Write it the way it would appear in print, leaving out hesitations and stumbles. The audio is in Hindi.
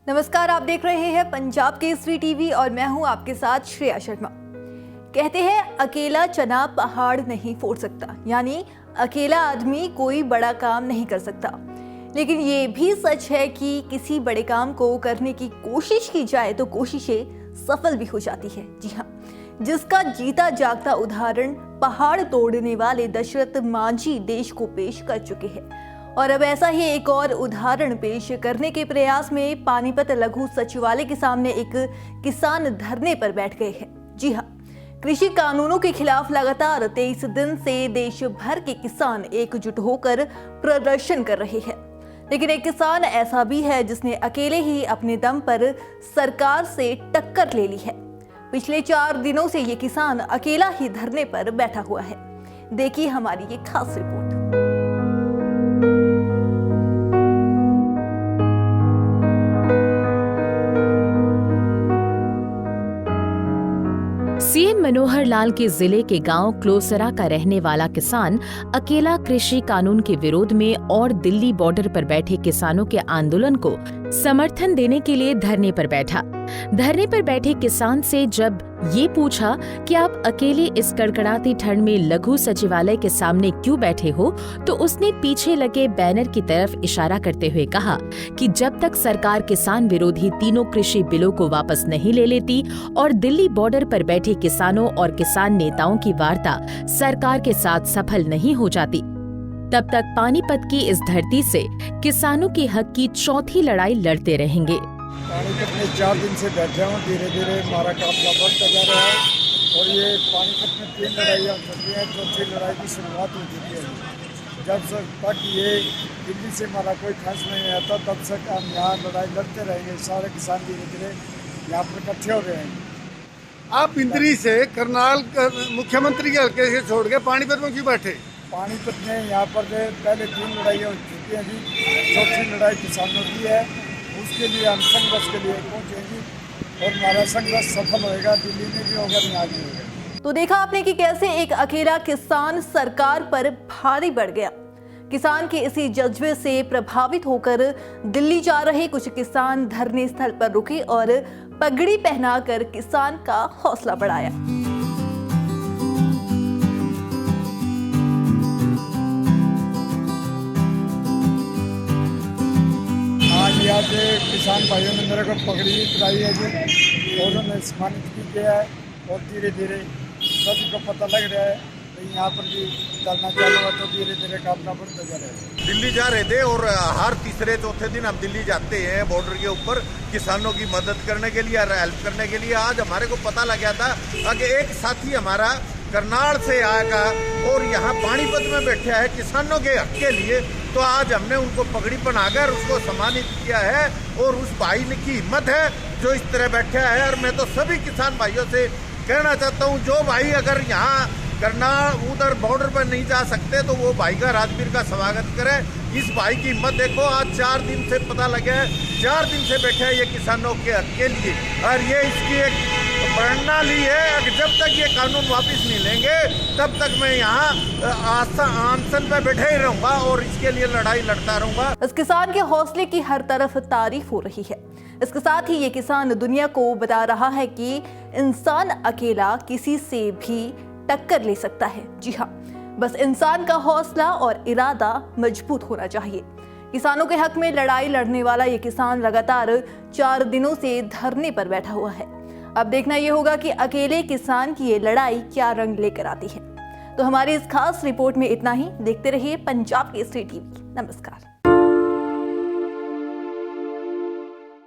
नमस्कार, आप देख रहे हैं पंजाब केसरी टीवी और मैं हूं आपके साथ श्रेया शर्मा। कहते हैं अकेला चना पहाड़ नहीं फोड़ सकता, यानी अकेला आदमी कोई बड़ा काम नहीं कर सकता। लेकिन ये भी सच है कि किसी बड़े काम को करने की कोशिश की जाए तो कोशिशें सफल भी हो जाती है। जी हाँ, जिसका जीता जागता उदाहरण पहाड़ तोड़ने वाले दशरथ मांझी देश को पेश कर चुके हैं। और अब ऐसा ही एक और उदाहरण पेश करने के प्रयास में पानीपत लघु सचिवालय के सामने एक किसान धरने पर बैठ गए हैं। जी हाँ, कृषि कानूनों के खिलाफ लगातार 23 दिन से देश भर के किसान एकजुट होकर प्रदर्शन कर रहे हैं। लेकिन एक किसान ऐसा भी है जिसने अकेले ही अपने दम पर सरकार से टक्कर ले ली है। पिछले 4 दिनों से ये किसान अकेला ही धरने पर बैठा हुआ है। देखिए हमारी ये खास रिपोर्ट। सीएम मनोहर लाल के जिले के गांव क्लोसरा का रहने वाला किसान अकेला कृषि कानून के विरोध में और दिल्ली बॉर्डर पर बैठे किसानों के आंदोलन को समर्थन देने के लिए धरने पर बैठा। धरने पर बैठे किसान से जब ये पूछा कि आप अकेले इस कड़कड़ाती ठंड में लघु सचिवालय के सामने क्यों बैठे हो, तो उसने पीछे लगे बैनर की तरफ इशारा करते हुए कहा कि जब तक सरकार किसान विरोधी तीनों कृषि बिलों को वापस नहीं ले लेती और दिल्ली बॉर्डर पर बैठे किसानों और किसान नेताओं की वार्ता सरकार के साथ सफल नहीं हो जाती, तब तक पानीपत की इस धरती से किसानों के हक की चौथी लड़ाई लड़ते रहेंगे। पानीपत में 4 दिन से बैठे हूँ। धीरे धीरे हमारा काफिला बढ़ता जा रहा है और ये पानीपत में 3 लड़ाइयाँ चल रही हैं। चौथी लड़ाई की शुरुआत हो चुकी है। जब तक ये दिल्ली से हमारा कोई फैसला नहीं आता तब तक हम यहाँ लड़ाई लड़ते रहेंगे। सारे किसान धीरे धीरे यहाँ पर इकट्ठे हो रहे हैं। आप इंद्री से करनाल मुख्यमंत्री के हल्के से छोड़ के पानीपत में क्यों बैठे? पानीपत में यहाँ पर पहले 3 लड़ाइयाँ हो चुकी हैं जी। चौथी लड़ाई किसानों की है, उसके लिए हम संघर्ष के लिए पहुँचेंगे और हमारा संघर्ष सफल होएगा। दिल्ली में भी होगा, यहाँ भी होगा। तो देखा आपने कि कैसे एक अकेला किसान सरकार पर भारी बढ़ गया। किसान के इसी जज्बे से प्रभावित होकर दिल्ली जा रहे कुछ किसान धरने स्थल पर रुके और पगड़ी पहनाकर किसान का हौसला बढ़ाया। आज किसान भाइयों ने मेरे को पगड़ी कराई है जी और उन्होंने सम्मानित भी किया है और धीरे धीरे सभी को पता लग रहा है कि यहाँ पर भी चलना चालू है तो धीरे धीरे काफिला बढ़ता जा रहा है। दिल्ली जा रहे थे और हर तीसरे चौथे दिन हम दिल्ली जाते हैं बॉर्डर के ऊपर किसानों की मदद करने के लिए, हेल्प करने के लिए। आज हमारे को पता लग गया था कि एक साथी हमारा करनाल से आएगा और यहाँ पानीपत में बैठा है किसानों के हक के लिए, तो आज हमने उनको पगड़ी पहनाकर उसको सम्मानित किया है। और उस भाई की हिम्मत है जो इस तरह बैठा है। और मैं तो सभी किसान भाइयों से कहना चाहता हूँ, जो भाई अगर यहाँ करनाल उधर बॉर्डर पर नहीं जा सकते तो वो भाई का राजवीर का स्वागत करें। इस भाई की हिम्मत देखो, आज 4 दिन से पता लगा है, 4 दिन से बैठे है ये किसानों के हक के लिए। और ये इसकी एक प्रणाली है कि जब तक ये कानून वापस नहीं लेंगे तब तक मैं यहाँ आंदोलन पे बैठे ही रहूंगा और इसके लिए लड़ाई लड़ता रहूंगा। इस किसान के हौसले की हर तरफ तारीफ हो रही है। इसके साथ ही ये किसान दुनिया को बता रहा है कि इंसान अकेला किसी से भी टक्कर ले सकता है। जी हाँ, बस इंसान का हौसला और इरादा मजबूत होना चाहिए। किसानों के हक में लड़ाई लड़ने वाला ये किसान लगातार 4 दिनों से धरने पर बैठा हुआ है। अब देखना ये होगा कि अकेले किसान की ये लड़ाई क्या रंग लेकर आती है। तो हमारी इस खास रिपोर्ट में इतना ही। देखते रहिए पंजाब केसरी टीवी। नमस्कार।